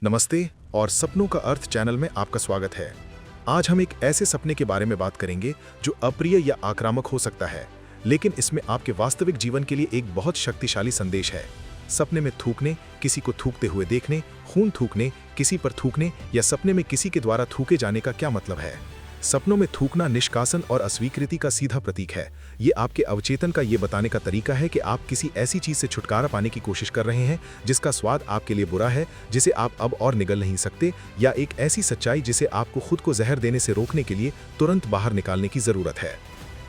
नमस्ते और सपनों का अर्थ चैनल में आपका स्वागत है। आज हम एक ऐसे सपने के बारे में बात करेंगे जो अप्रिय या आक्रामक हो सकता है, लेकिन इसमें आपके वास्तविक जीवन के लिए एक बहुत शक्तिशाली संदेश है। सपने में थूकने, किसी को थूकते हुए देखने, खून थूकने, किसी पर थूकने या सपने में किसी के द्वारा थूके जाने का क्या मतलब है? सपनों में थूकना निष्कासन और अस्वीकृति का सीधा प्रतीक है। ये आपके अवचेतन का ये बताने का तरीका है कि आप किसी ऐसी चीज से छुटकारा पाने की कोशिश कर रहे हैं जिसका स्वाद आपके लिए बुरा है, जिसे आप अब और निगल नहीं सकते, या एक ऐसी सच्चाई जिसे आपको खुद को जहर देने से रोकने के लिए तुरंत बाहर निकालने की जरूरत है।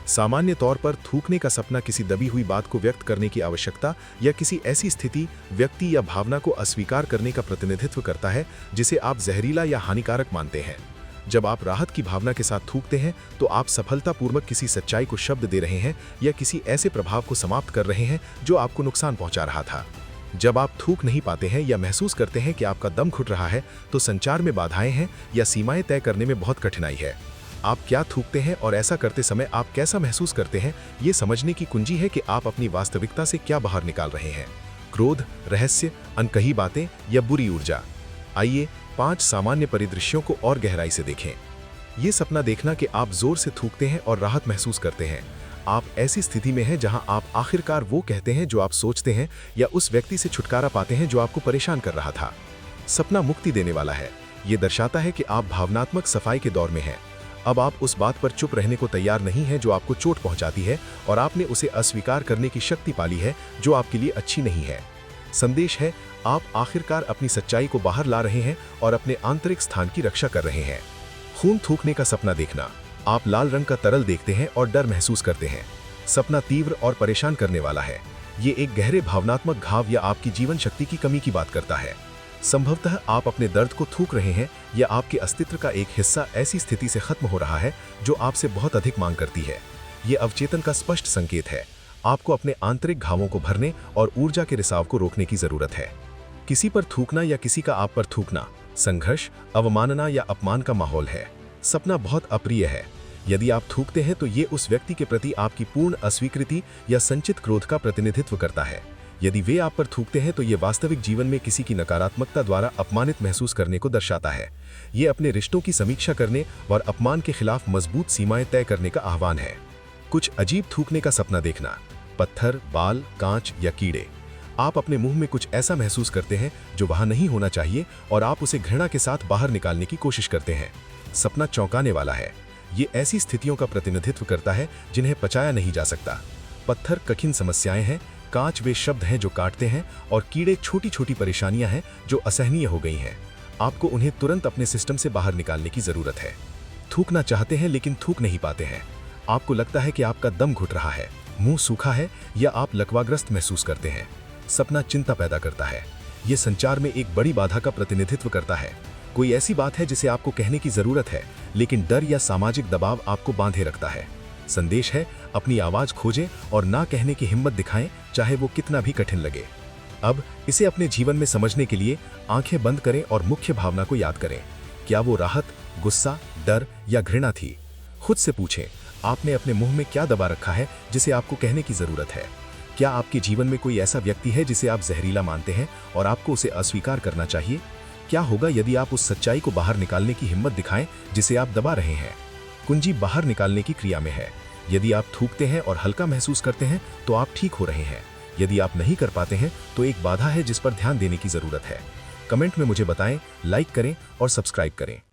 सामान्य तौर पर थूकने का सपना किसी दबी हुई बात को व्यक्त करने की आवश्यकता या किसी ऐसी स्थिति, व्यक्ति या भावना को अस्वीकार करने का प्रतिनिधित्व करता है जिसे आप जहरीला या हानिकारक मानते हैं। जब आप राहत की भावना के साथ थूकते हैं तो आप सफलतापूर्वक किसी सच्चाई को शब्द दे रहे हैं या किसी ऐसे प्रभाव को समाप्त कर रहे हैं जो आपको नुकसान पहुंचा रहा था। जब आप थूक नहीं पाते हैं या महसूस करते हैं कि आपका दम घुट रहा है तो संचार में बाधाएं हैं या सीमाएं तय करने में बहुत कठिनाई है। आप क्या थूकते हैं और ऐसा करते समय आप कैसा महसूस करते हैं, ये समझने की कुंजी है कि आप अपनी वास्तविकता से क्या बाहर निकाल रहे हैं। क्रोध, रहस्य, अनकही बातें या बुरी ऊर्जा। आइए 5 सामान्य परिदृश्यों को और गहराई से देखें। ये सपना देखना कि आप जोर से थूकते हैं और राहत महसूस करते हैं। आप ऐसी स्थिति में हैं जहां आप आखिरकार वो कहते हैं जो आप सोचते हैं या उस व्यक्ति से छुटकारा पाते हैं जो आपको परेशान कर रहा था। सपना मुक्ति देने वाला है। ये दर्शाता है कि आप भावनात्मक सफाई के दौर में हैं। अब आप उस बात पर चुप रहने को तैयार नहीं हैं जो आपको चोट पहुंचाती है, और आपने उसे अस्वीकार करने की शक्ति पाली है जो आपके लिए अच्छी नहीं है। संदेश है, आप आखिरकार अपनी सच्चाई को बाहर ला रहे हैं और अपने आंतरिक स्थान की रक्षा कर रहे हैं। खून थूकने का सपना देखना। आप लाल रंग का तरल देखते हैं और डर महसूस करते हैं। सपना तीव्र और परेशान करने वाला है। ये एक गहरे भावनात्मक घाव या आपकी जीवन शक्ति की कमी की बात करता है। संभवतः आप अपने दर्द को थूक रहे हैं या आपके अस्तित्व का एक हिस्सा ऐसी स्थिति से खत्म हो रहा है जो आपसे बहुत अधिक मांग करती है। ये अवचेतन का स्पष्ट संकेत है। आपको अपने आंतरिक घावों को भरने और ऊर्जा के रिसाव को रोकने की जरूरत है। किसी पर थूकना या किसी का आप पर थूकना संघर्ष, अवमानना या अपमान का माहौल है। सपना बहुत अप्रिय है। यदि आप थूकते हैं तो ये उस व्यक्ति के प्रति आपकी पूर्ण अस्वीकृति या संचित क्रोध का प्रतिनिधित्व करता है। यदि वे आप पर थूकते हैं तो ये वास्तविक जीवन में किसी की नकारात्मकता द्वारा अपमानित महसूस करने को दर्शाता है। ये अपने रिश्तों की समीक्षा करने और अपमान के खिलाफ मजबूत सीमाएं तय करने का आह्वान है। कुछ अजीब थूकने का सपना देखना। पत्थर, बाल, कांच या कीड़े। आप अपने मुंह में कुछ ऐसा महसूस करते हैं जो वहां नहीं होना चाहिए और आप उसे घृणा के साथ बाहर निकालने की कोशिश करते हैं। सपना चौंकाने वाला है। ये ऐसी स्थितियों का प्रतिनिधित्व करता है जिन्हें पचाया नहीं जा सकता। पत्थर कठिन समस्याएं हैं, कांच वे शब्द हैं जो काटते हैं, और कीड़े छोटी छोटी परेशानियां हैं जो असहनीय हो गई हैं। आपको उन्हें तुरंत अपने सिस्टम से बाहर निकालने की जरूरत है। थूकना चाहते हैं लेकिन थूक नहीं पाते हैं। आपको लगता है कि आपका दम घुट रहा है, मुंह सूखा है या आप लकवाग्रस्त महसूस करते हैं। सपना चिंता पैदा करता है। ये संचार में एक बड़ी बाधा का प्रतिनिधित्व करता है। कोई ऐसी बात है जिसे आपको कहने की जरूरत है, लेकिन डर या सामाजिक दबाव आपको बांधे रखता है। संदेश है, अपनी आवाज खोजें और ना कहने की हिम्मत दिखाएं, चाहे वो कितना भी कठिन लगे। अब इसे अपने जीवन में समझने के लिए आंखें बंद करें और मुख्य भावना को याद करें। क्या वो राहत, गुस्सा, डर या घृणा थी? खुद से पूछें, आपने अपने मुंह में क्या दबा रखा है जिसे आपको कहने की जरूरत है? क्या आपके जीवन में कोई ऐसा व्यक्ति है जिसे आप जहरीला मानते हैं और आपको उसे अस्वीकार करना चाहिए? क्या होगा यदि आप उस सच्चाई को बाहर निकालने की हिम्मत दिखाएं जिसे आप दबा रहे हैं? कुंजी बाहर निकालने की क्रिया में है। यदि आप थूकते हैं और हल्का महसूस करते हैं तो आप ठीक हो रहे हैं। यदि आप नहीं कर पाते हैं तो एक बाधा है जिस पर ध्यान देने की जरूरत है। कमेंट में मुझे बताएं, लाइक करें और सब्सक्राइब करें।